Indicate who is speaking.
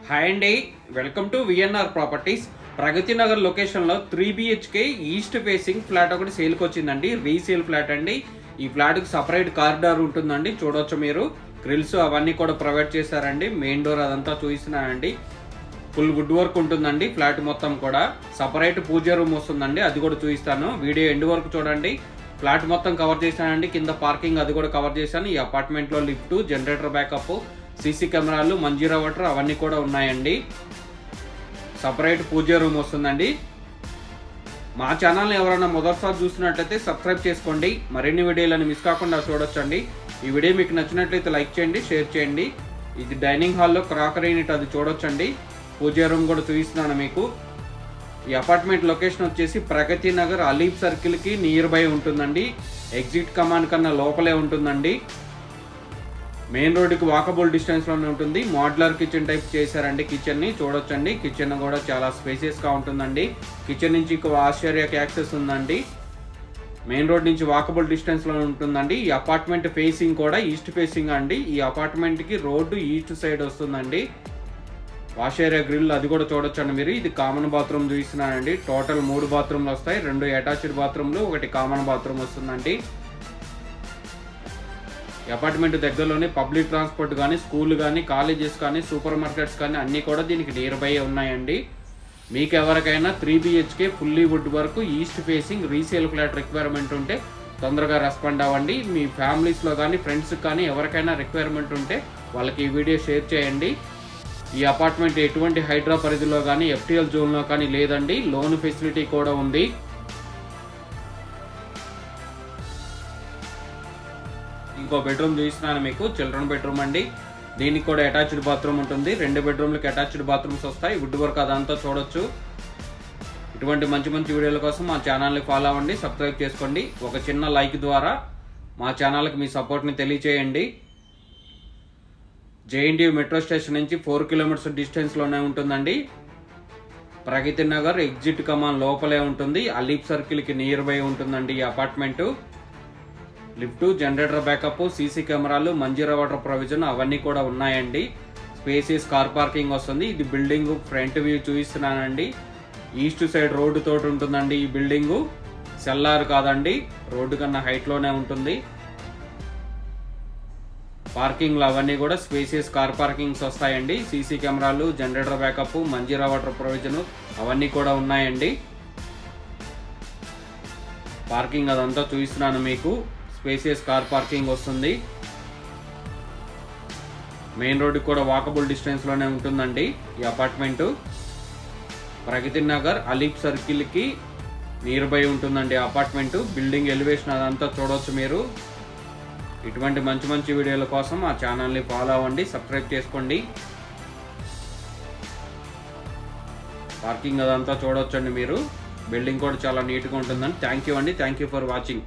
Speaker 1: Hi అండి, welcome to VNR properties. Pragathi Nagar లొకేషన్లో 3 BHK east facing flat ఒకటి సేల్కి వచ్చిందండి. రీసేల్ ఫ్లాట్ అండి. ఈ ఫ్లాట్కి సపరేట్ కారిడార్ ఉంటుందండి. చూడవచ్చు మీరు, గ్రిల్స్ అవన్నీ కూడా ప్రొవైడ్ చేశారండి. మెయిన్ డోర్ అదంతా చూపిస్తున్నానండి. ఫుల్ వుడ్ వర్క్ ఉంటుందండి. ఫ్లాట్ మొత్తం కూడా సపరేట్ పూజ రూమ్ వస్తుందండి, అది కూడా చూపిస్తాను. వీడియో ఎండ్ వరకు చూడండి. ఫ్లాట్ మొత్తం కవర్ చేశానండి. కింద పార్కింగ్ అది కూడా కవర్ చేశాను. ఈ అపార్ట్మెంట్లో లిఫ్ట్, జనరేటర్ బ్యాకప్, సీసీ కెమెరాలు, మంజీరా వాటర్ అవన్నీ కూడా ఉన్నాయండి. సపరేట్ పూజ రూమ్ వస్తుందండి. మా ఛానల్ని ఎవరైనా మొదటిసారి చూసినట్లయితే సబ్స్క్రైబ్ చేసుకోండి. మరిన్ని వీడియోలను మిస్ కాకుండా చూడొచ్చండి. ఈ వీడియో మీకు నచ్చినట్లయితే లైక్ చేయండి, షేర్ చేయండి. ఇది డైనింగ్ హాల్లో క్రాకరీ యూనిట్, అది చూడొచ్చండి. పూజ రూమ్ కూడా చూపిస్తున్నాను మీకు. ఈ అపార్ట్మెంట్ లొకేషన్ వచ్చేసి ప్రగతి నగర్ అలీప్ సర్కిల్కి నియర్ బై ఉంటుందండి. ఎగ్జిట్ కమాండ్ కన్నా లోపలే ఉంటుందండి. మెయిన్ రోడ్డుకి వాకబుల్ డిస్టెన్స్లోనే ఉంటుంది. మోడ్యులర్ కిచెన్ టైప్ చేశారండి. కిచెన్ని చూడొచ్చండి. కిచెన్ కూడా చాలా స్పేసియస్గా ఉంటుందండి. కిచెన్ నుంచి వాష్ ఏరియాకి యాక్సెస్ ఉందండి. మెయిన్ రోడ్ నుంచి వాకబుల్ డిస్టెన్స్లో ఉంటుందండి. ఈ అపార్ట్మెంట్ ఫేసింగ్ కూడా ఈస్ట్ ఫేసింగ్ అండి. ఈ అపార్ట్మెంట్కి రోడ్డు ఈస్ట్ సైడ్ వస్తుందండి. వాష్ ఏరియా గ్రిల్ అది కూడా చూడొచ్చండి మీరు. ఇది కామన్ బాత్రూమ్ చూపిస్తున్నానండి. టోటల్ 3 బాత్రూమ్లు వస్తాయి. 2 అటాచ్డ్ బాత్రూమ్లు, 1 కామన్ బాత్రూమ్ వస్తుందండి. అపార్ట్మెంట్ దగ్గరలోనే పబ్లిక్ ట్రాన్స్పోర్ట్ కానీ, స్కూల్ కానీ, కాలేజెస్ కానీ, సూపర్ మార్కెట్స్ కానీ అన్నీ కూడా దీనికి నియర్ బై ఉన్నాయండి. మీకు ఎవరికైనా 3 BHK ఫుల్లీ వుడ్ వరకు east facing resale flat requirement ఉంటే తొందరగా రెస్పాండ్ అవ్వండి. మీ ఫ్యామిలీస్లో కానీ, ఫ్రెండ్స్కి కానీ ఎవరికైనా రిక్వైర్మెంట్ ఉంటే వాళ్ళకి ఈ వీడియో షేర్ చేయండి. ఈ అపార్ట్మెంట్ ఎటువంటి హైడ్రా పరిధిలో కానీ, FTL జోన్లో కానీ లేదండి. లోన్ ఫెసిలిటీ కూడా ఉంది. ఇంకో బెడ్రూమ్ చూపిస్తున్నాను మీకు. చిల్డ్రన్ బెడ్రూమ్ అండి. దీనికి కూడా అటాచ్డ్ బాత్రూమ్ ఉంటుంది. 2 బెడ్రూమ్లకి అటాచ్డ్ బాత్రూమ్స్ వస్తాయి. వుడ్ వర్క్ అదంతా చూడొచ్చు. ఇటువంటి మంచి మంచి వీడియోల కోసం మా ఛానల్ని ఫాలో అవ్వండి, సబ్స్క్రైబ్ చేసుకోండి. ఒక చిన్న లైక్ ద్వారా మా ఛానల్కి మీ సపోర్ట్ని తెలియచేయండి. JNTU మెట్రో స్టేషన్ నుంచి 4 కిలోమీటర్స్ డిస్టెన్స్లోనే ఉంటుందండి. ప్రగతి నగర్ ఎగ్జిట్ కమాన్ లోపలే ఉంటుంది. అలీప్ సర్కిల్కి నియర్ బై ఉంటుందండి ఈ apartment. Lift, generator backup, CC కెమెరాలు, మంజీరా వాటర్ ప్రొవిజన్ అవన్నీ కూడా ఉన్నాయండి. స్పేసియస్ కార్ పార్కింగ్ వస్తుంది. ఇది బిల్డింగ్ ఫ్రంట్ వ్యూ చూపిస్తున్నానండి. ఈస్ట్ సైడ్ రోడ్డు తోటి ఉంటుందండి ఈ బిల్డింగు. సెల్లార్ కాదండి, రోడ్డు కన్నా హైట్లోనే ఉంటుంది. పార్కింగ్లు అవన్నీ కూడా స్పేసియస్ కార్ పార్కింగ్స్ వస్తాయండి. సీసీ కెమెరాలు, generator backup, Manjeera water provision అవన్నీ కూడా ఉన్నాయండి. పార్కింగ్ అదంతా చూపిస్తున్నాను మీకు. స్పేసియస్ కార్ పార్కింగ్ వస్తుంది. మెయిన్ రోడ్డుకి కూడా వాకబుల్ డిస్టెన్స్లోనే ఉంటుందండి ఈ అపార్ట్మెంటు. ప్రగతి నగర్ అలీప్ సర్కిల్కి నియర్ బై ఉంటుందండి అపార్ట్మెంటు. బిల్డింగ్ ఎలివేషన్ అదంతా చూడవచ్చు మీరు. ఇటువంటి మంచి మంచి వీడియోల కోసం ఆ ఛానల్ని ఫాలో అవ్వండి, సబ్స్క్రైబ్ చేసుకోండి. పార్కింగ్ అదంతా చూడొచ్చండి మీరు. బిల్డింగ్ కూడా చాలా నీట్గా ఉంటుందండి. థ్యాంక్ యూ అండి. Thank you for watching.